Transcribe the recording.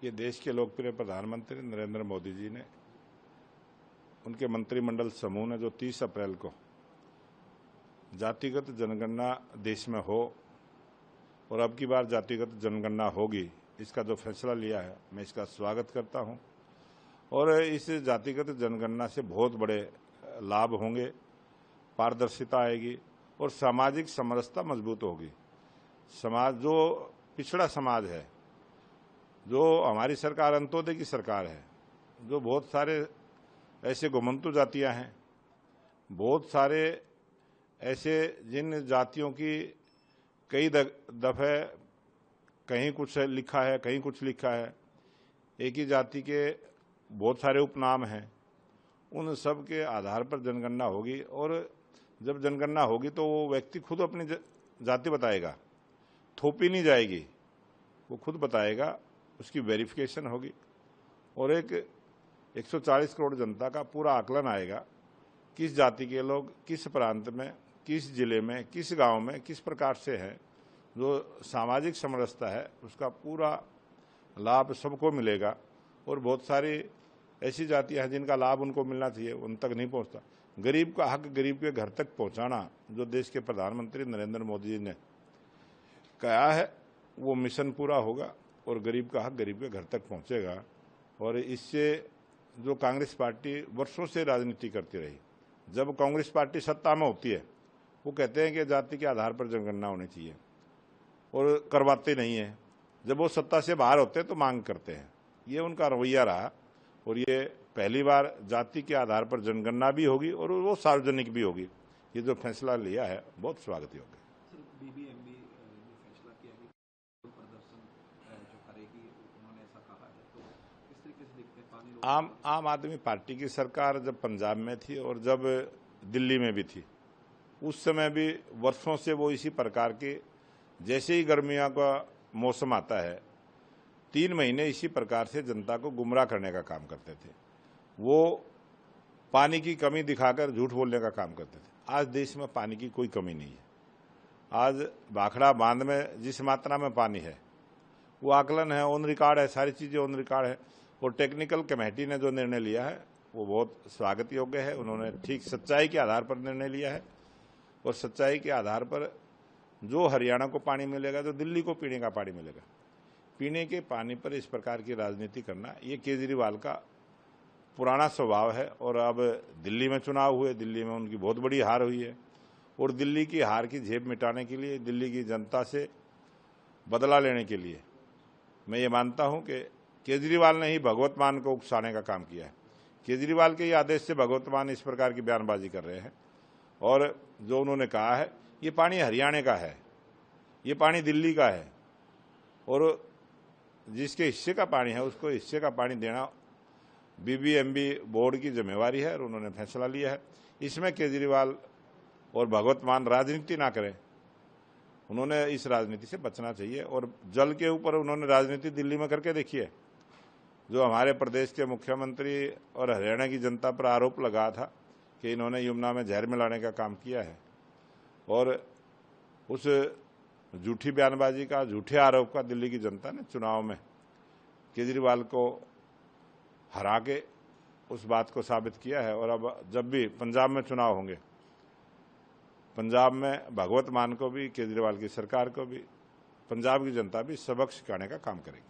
ये देश के लोकप्रिय प्रधानमंत्री नरेंद्र मोदी जी ने, उनके मंत्रिमंडल समूह ने जो 30 अप्रैल को जातिगत जनगणना देश में हो और अब की बार जातिगत जनगणना होगी, इसका जो फैसला लिया है, मैं इसका स्वागत करता हूं। और इस जातिगत जनगणना से बहुत बड़े लाभ होंगे, पारदर्शिता आएगी और सामाजिक समरसता मजबूत होगी। समाज जो पिछड़ा समाज है, जो हमारी सरकार अंत्योदय की सरकार है, जो बहुत सारे ऐसे घुमंतु जातियां हैं, बहुत सारे ऐसे जिन जातियों की कई दफे कहीं कुछ लिखा है, कहीं कुछ लिखा है, एक ही जाति के बहुत सारे उपनाम हैं, उन सब के आधार पर जनगणना होगी। और जब जनगणना होगी तो वो व्यक्ति खुद अपनी जाति बताएगा, थोपी नहीं जाएगी, वो खुद बताएगा, उसकी वेरिफिकेशन होगी और एक 140 करोड़ जनता का पूरा आकलन आएगा, किस जाति के लोग किस प्रांत में, किस जिले में, किस गांव में किस प्रकार से हैं। जो सामाजिक समरसता है उसका पूरा लाभ सबको मिलेगा। और बहुत सारी ऐसी जातियां हैं जिनका लाभ उनको मिलना चाहिए, उन तक नहीं पहुंचता। गरीब का हक गरीब के घर तक पहुंचाना जो देश के प्रधानमंत्री नरेंद्र मोदी जी ने कहा है, वो मिशन पूरा होगा और गरीब का हक गरीब के घर तक पहुंचेगा। और इससे जो कांग्रेस पार्टी वर्षों से राजनीति करती रही, जब कांग्रेस पार्टी सत्ता में होती है वो कहते हैं कि जाति के आधार पर जनगणना होनी चाहिए और करवाते नहीं है, जब वो सत्ता से बाहर होते हैं तो मांग करते हैं। ये उनका रवैया रहा और ये पहली बार जाति के आधार पर जनगणना भी होगी और वो सार्वजनिक भी होगी। ये जो फैसला लिया है बहुत स्वागत योग्य है। बीबीएमबी फैसला किया है कि प्रदर्शन जो करेगी, उन्होंने ऐसा कहा है, तो किस तरीके से देखते हैं पानी आम आदमी पार्टी की सरकार जब पंजाब में थी और जब दिल्ली में भी थी, उस समय भी वर्षों से वो इसी प्रकार के, जैसे ही गर्मियों का मौसम आता है 3 महीने इसी प्रकार से जनता को गुमराह करने का काम करते थे। वो पानी की कमी दिखाकर झूठ बोलने का काम करते थे। आज देश में पानी की कोई कमी नहीं है। आज भाखड़ा बांध में जिस मात्रा में पानी है वो आकलन है, ऑन रिकॉर्ड है, सारी चीज़ें ऑन रिकॉर्ड है। और टेक्निकल कमेटी ने जो निर्णय लिया है वो बहुत स्वागत योग्य है। उन्होंने ठीक सच्चाई के आधार पर निर्णय लिया है और सच्चाई के आधार पर जो हरियाणा को पानी मिलेगा, जो दिल्ली को पीने का पानी मिलेगा, पीने के पानी पर इस प्रकार की राजनीति करना ये केजरीवाल का पुराना स्वभाव है। और अब दिल्ली में चुनाव हुए, दिल्ली में उनकी बहुत बड़ी हार हुई है और दिल्ली की हार की झेप मिटाने के लिए, दिल्ली की जनता से बदला लेने के लिए मैं ये मानता हूं कि केजरीवाल ने ही भगवत मान को उकसाने का काम किया है। केजरीवाल के ही आदेश से भगवत मान इस प्रकार की बयानबाजी कर रहे हैं। और जो उन्होंने कहा है ये पानी हरियाणा का है, ये पानी दिल्ली का है और जिसके हिस्से का पानी है उसको हिस्से का पानी देना बीबीएमबी बोर्ड की जिम्मेवारी है और उन्होंने फैसला लिया है। इसमें केजरीवाल और भगवत मान राजनीति ना करें, उन्होंने इस राजनीति से बचना चाहिए। और जल के ऊपर उन्होंने राजनीति दिल्ली में करके देखी है। जो हमारे प्रदेश के मुख्यमंत्री और हरियाणा की जनता पर आरोप लगा था कि इन्होंने यमुना में जहर मिलाने का काम किया है और उस झूठी बयानबाजी का, झूठे आरोप का दिल्ली की जनता ने चुनाव में केजरीवाल को हरा के उस बात को साबित किया है। और अब जब भी पंजाब में चुनाव होंगे, पंजाब में भगवत मान को भी, केजरीवाल की सरकार को भी, पंजाब की जनता भी सबक सिखाने का काम करेगी।